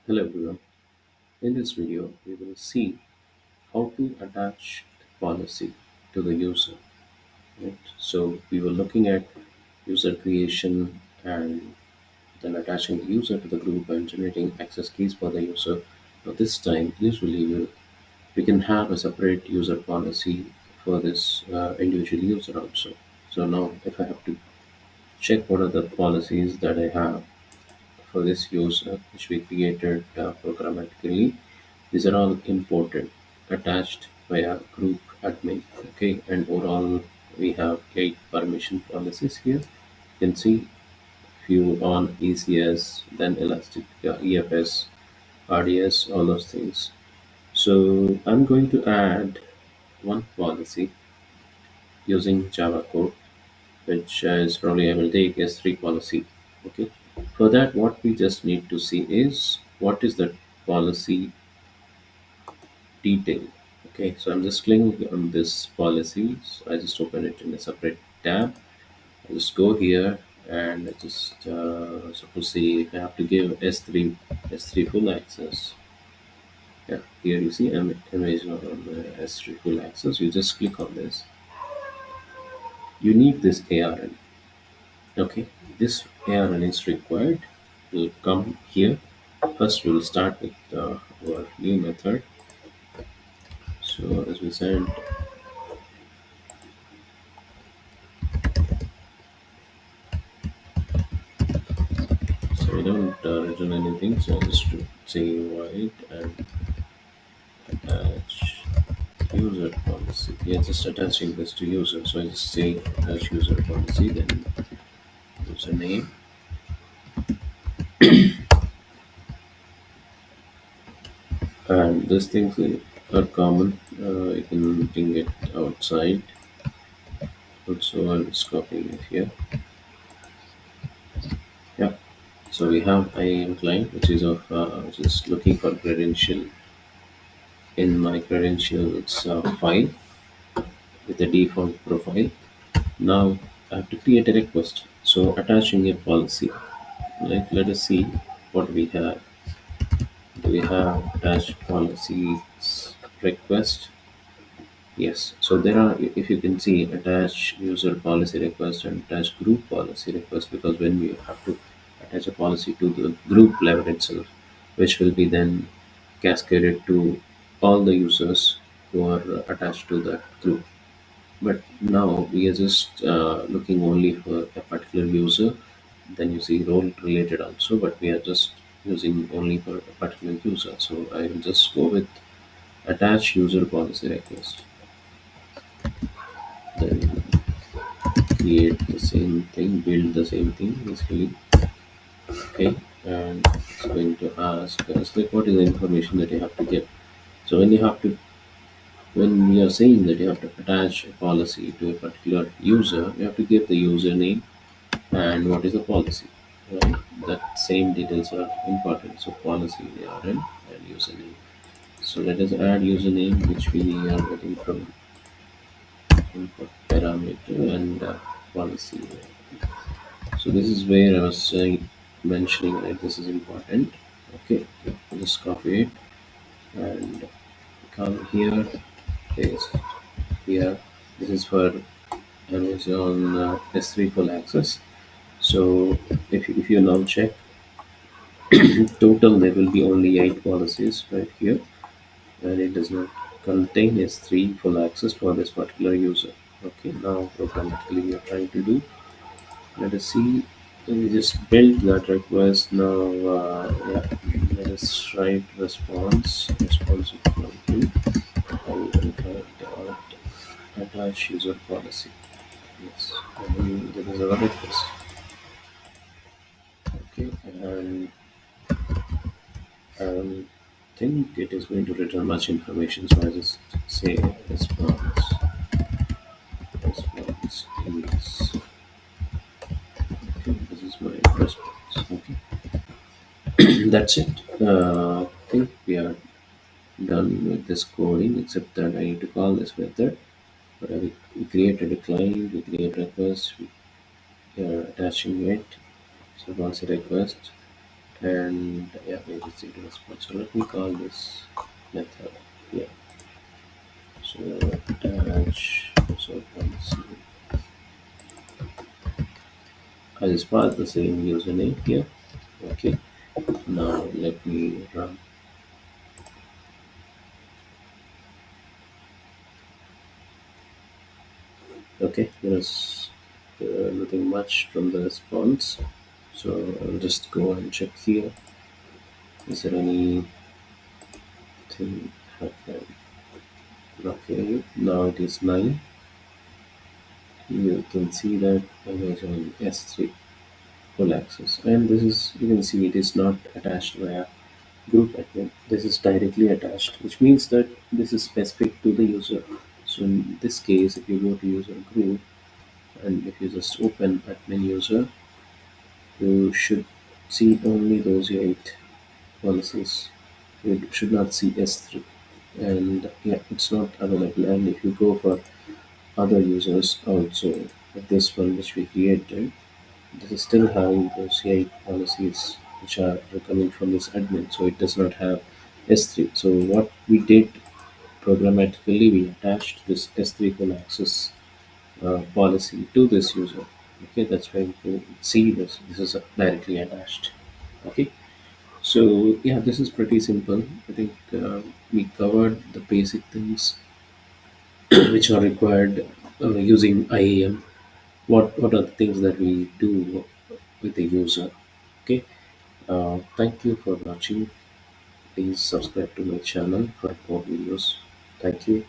Hello everyone. In this video, we will see how to attach the policy to the user. Right? So we were looking at user creation and then attaching the user to the group and generating access keys for the user. Now this time, usually we can have a separate user policy for this individual user also. So now if I have to check what are the policies that I have for this user which we created programmatically. These are all imported, attached via group admin. Okay, and overall we have 8 permission policies here. You can see few on ECS, then Elastic, EFS, RDS, all those things. So I'm going to add one policy using Java code, which is probably I will take S3 policy. Okay. For that, what we just need to see is what is the policy detail. Okay, so I'm just clicking on this policy. So I just open it in a separate tab. I just go here and I just suppose see if I have to give S3 full access. Yeah, here you see I'm image on S3 full access. You just click on this. You need this ARN. Okay, this ARN is required. We'll come here. First, we'll start with our new method. So as we said, so we don't return anything. So I just say void and attach user policy. We are just attaching this to user. So I just say attach user policy, then username, and these things are common. You can bring it outside. Also, I'm just copying it here. Yeah. So we have IAM client, which is of just looking for credential in my credentials file with a default profile. Now I have to create a request. So attaching a policy. Like let us see what we have. Do we have attached policies request? Yes. So there are, if you can see, attach user policy request and attach group policy request, because when we have to attach a policy to the group level itself, which will be then cascaded to all the users who are attached to that group. But now we are just looking only for a particular user. Then you see role related also, but we are just using only for a particular user. So I will just go with attach user policy request. Then create the same thing, build the same thing basically. Okay, and it's going to ask us like what is the information that you have to give. So when we are saying that you have to attach a policy to a particular user, you have to give the username and what is the policy, right? That same details are important. So policy ARN and username. So let us add username which we are getting from input parameter and policy. So this is where I was saying, mentioning that this is important. Okay, just copy it and come here, paste here. This is for Amazon S3 full access. So if you now check total, there will be only 8 policies right here, and it does not contain S3 full access for this particular user. Okay, now programmatically we are trying to do. Let us see. We just build that request now. Yeah, let us write response equal to attach user policy. Yes, and there is a request. Okay, and I think it is going to return much information, so I just say response is okay. This is my response. Okay, that's it. I think we are done with this coding, except that I need to call this method. But we created a client, we create request, we are attaching it. So once a request, and yeah, we received a response. So let me call this method. Yeah. So attach user policy. I just pass the same username here. Okay. Now let me run. Okay. There's nothing much from the response. So I'll just go and check here. Is there anything happened? Okay. Now it is 9. You can see that Amazon S3 full access, and this is, you can see it is not attached via group admin. This is directly attached, which means that this is specific to the user. So in this case, if you go to user group and if you just open admin user, you should see only those 8 policies. You should not see S3. And yeah, it's not available. And if you go for other users also, like this one which we created, this is still having those 8 policies which are coming from this admin, so it does not have S3. So what we did programmatically, we attached this S3 full access policy to this user. Okay, that's why you can see this. This is directly attached. Okay, so yeah, this is pretty simple. I think we covered the basic things which are required using IAM. What are the things that we do with the user? Okay. Thank you for watching. Please subscribe to my channel for more videos. Thank you.